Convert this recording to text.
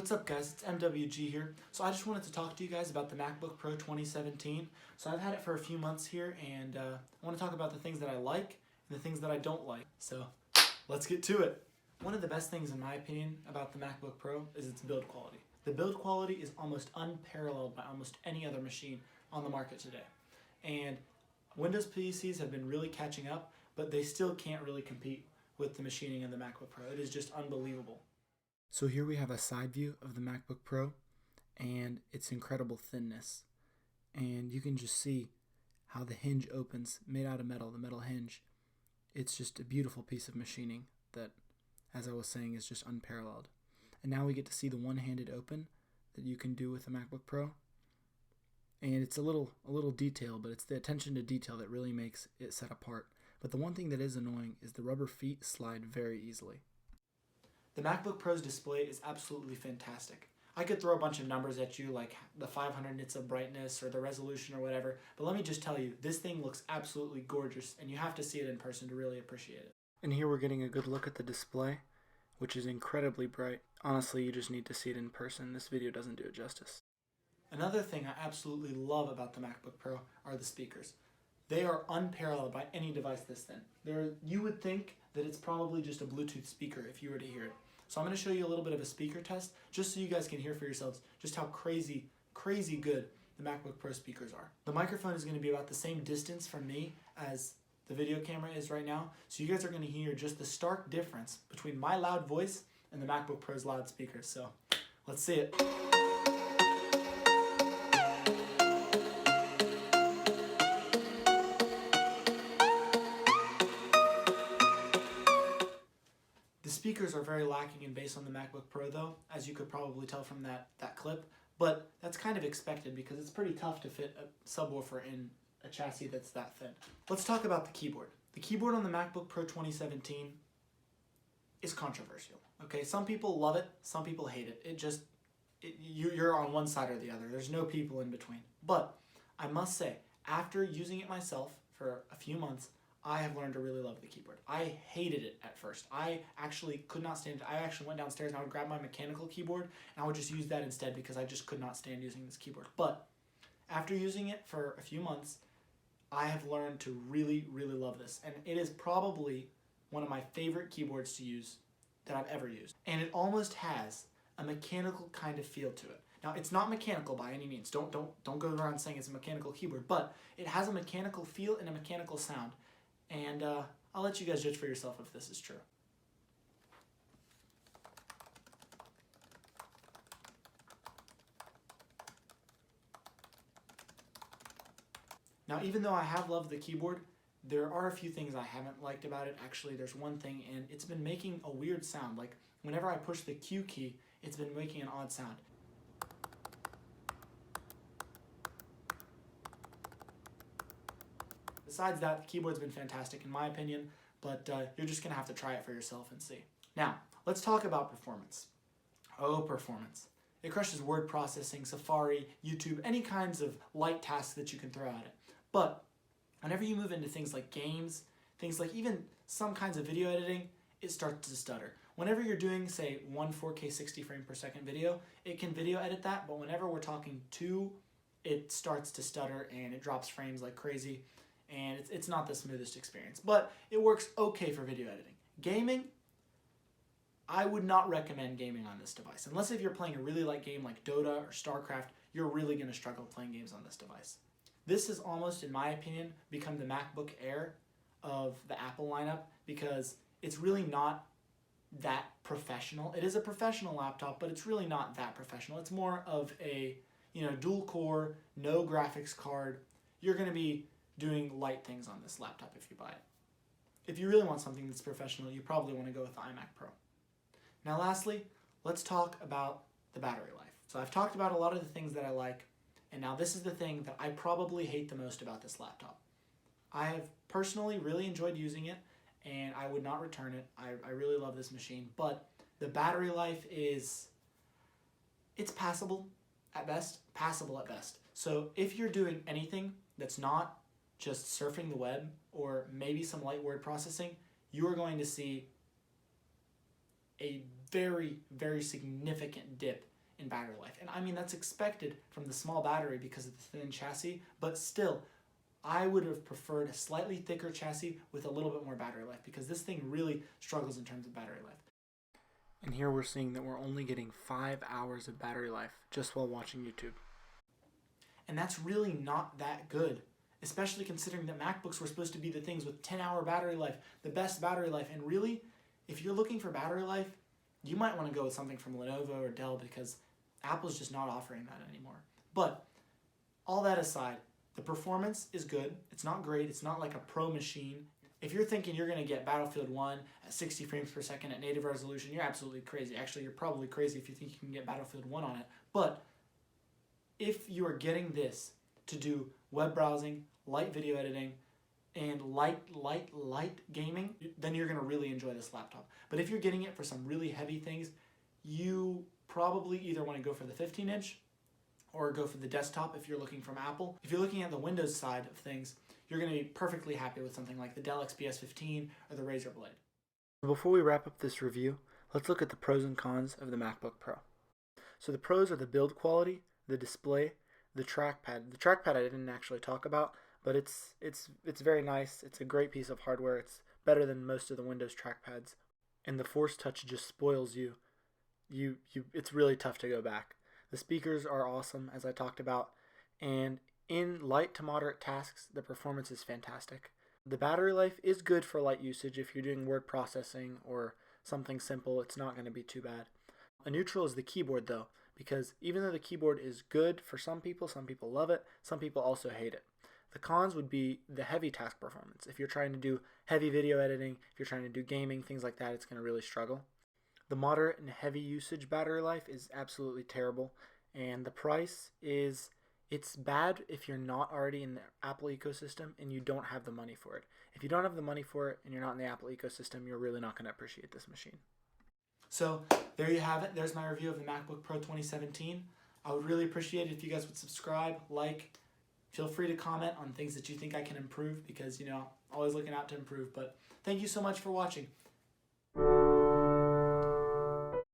What's up guys, it's MWG here. So I just wanted to talk to you guys about the MacBook Pro 2017. So I've had it for a few months here and I want to talk about the things that I like and the things that I don't like. So let's get to it. One of the best things in my opinion about the MacBook Pro is its build quality. The build quality is almost unparalleled by almost any other machine on the market today. And Windows PCs have been really catching up, but they still can't really compete with the machining of the MacBook Pro. It is just unbelievable. So here we have a side view of the MacBook Pro and its incredible thinness. And you can just see how the hinge opens, made out of metal, the metal hinge. It's just a beautiful piece of machining that, as I was saying, is just unparalleled. And now we get to see the one-handed open that you can do with the MacBook Pro. And it's a little detail, but it's the attention to detail that really makes it set apart. But the one thing that is annoying is the rubber feet slide very easily. The MacBook Pro's display is absolutely fantastic. I could throw a bunch of numbers at you like the 500 nits of brightness or the resolution or whatever, but let me just tell you, this thing looks absolutely gorgeous and you have to see it in person to really appreciate it. And here we're getting a good look at the display, which is incredibly bright. Honestly, you just need to see it in person. This video doesn't do it justice. Another thing I absolutely love about the MacBook Pro are the speakers. They are unparalleled by any device this thin. You would think that it's probably just a Bluetooth speaker if you were to hear it. So I'm going to show you a little bit of a speaker test just so you guys can hear for yourselves just how crazy good the MacBook Pro speakers are. The microphone is going to be about the same distance from me as the video camera is right now, so you guys are going to hear just the stark difference between my loud voice and the MacBook Pro's loud speakers. So let's see it. The speakers are very lacking in bass on the MacBook Pro though, as you could probably tell from that clip, but that's kind of expected because it's pretty tough to fit a subwoofer in a chassis that's that thin. Let's talk about the keyboard. The keyboard on the MacBook Pro 2017 is controversial. Okay, some people love it, some people hate it. You're on one side or the other. There's no people in between. But I must say, after using it myself for a few months, I have learned to really love the keyboard. I hated it at first. I actually could not stand it. I actually went downstairs and I would grab my mechanical keyboard and I would just use that instead because I just could not stand using this keyboard. But after using it for a few months, I have learned to really love this. And it is probably one of my favorite keyboards to use that I've ever used. And it almost has a mechanical kind of feel to it. Now, it's not mechanical by any means. Don't go around saying it's a mechanical keyboard, but it has a mechanical feel and a mechanical sound. And I'll let you guys judge for yourself if this is true. Now, even though I have loved the keyboard, there are a few things I haven't liked about it. Actually, there's one thing, and it's been making a weird sound. Like, whenever I push the Q key, it's been making an odd sound. Besides that, the keyboard's been fantastic in my opinion, but you're just going to have to try it for yourself and see. Now, let's talk about performance. Oh, performance. It crushes word processing, Safari, YouTube, any kinds of light tasks that you can throw at it. But whenever you move into things like games, things like even some kinds of video editing, it starts to stutter. Whenever you're doing, say, one 4K 60 frame per second video, it can video edit that, but whenever we're talking 2, it starts to stutter and it drops frames like crazy. And it's not the smoothest experience, but it works okay for video editing. Gaming, I would not recommend gaming on this device. Unless if you're playing a really light game like Dota or StarCraft, you're really going to struggle playing games on this device. This has almost, in my opinion, become the MacBook Air of the Apple lineup because it's really not that professional. It is a professional laptop, but it's really not that professional. It's more of a, dual core, no graphics card. You're going to be doing light things on this laptop if you buy it. If you really want something that's professional, you probably want to go with the iMac Pro. Now lastly, let's talk about the battery life. So I've talked about a lot of the things that I like, and now this is the thing that I probably hate the most about this laptop. I have personally really enjoyed using it, and I would not return it. I really love this machine, but the battery life it's passable at best. So if you're doing anything that's not just surfing the web or maybe some light word processing, you are going to see a very significant dip in battery life. And I mean, that's expected from the small battery because of the thin chassis, but still, I would have preferred a slightly thicker chassis with a little bit more battery life because this thing really struggles in terms of battery life. And here we're seeing that we're only getting 5 hours of battery life just while watching YouTube. And that's really not that good, especially considering that MacBooks were supposed to be the things with 10-hour battery life, the best battery life. And really, if you're looking for battery life, you might want to go with something from Lenovo or Dell because Apple's just not offering that anymore. But all that aside, the performance is good. It's not great. It's not like a pro machine. If you're thinking you're going to get Battlefield 1 at 60 frames per second at native resolution, you're absolutely crazy. Actually, you're probably crazy if you think you can get Battlefield 1 on it. But if you are getting this to do web browsing, light video editing, and light gaming, then you're going to really enjoy this laptop. But if you're getting it for some really heavy things, you probably either want to go for the 15-inch or go for the desktop if you're looking from Apple. If you're looking at the Windows side of things, you're going to be perfectly happy with something like the Dell XPS 15 or the Razer Blade. Before we wrap up this review, let's look at the pros and cons of the MacBook Pro. So the pros are the build quality, the display, the trackpad. The trackpad I didn't actually talk about, but it's very nice. It's a great piece of hardware. It's better than most of the Windows trackpads. And the Force Touch just spoils you. It's really tough to go back. The speakers are awesome, as I talked about, and in light to moderate tasks, the performance is fantastic. The battery life is good for light usage. If you're doing word processing or something simple, it's not going to be too bad. A neutral is the keyboard though, because even though the keyboard is good for some people love it, some people also hate it. The cons would be the heavy task performance. If you're trying to do heavy video editing, if you're trying to do gaming, things like that, it's going to really struggle. The moderate and heavy usage battery life is absolutely terrible, and the price is, it's bad if you're not already in the Apple ecosystem and you don't have the money for it. If you don't have the money for it and you're not in the Apple ecosystem, you're really not going to appreciate this machine. So there you have it. There's my review of the MacBook Pro 2017. I would really appreciate it if you guys would subscribe, like, feel free to comment on things that you think I can improve because, always looking out to improve. But thank you so much for watching.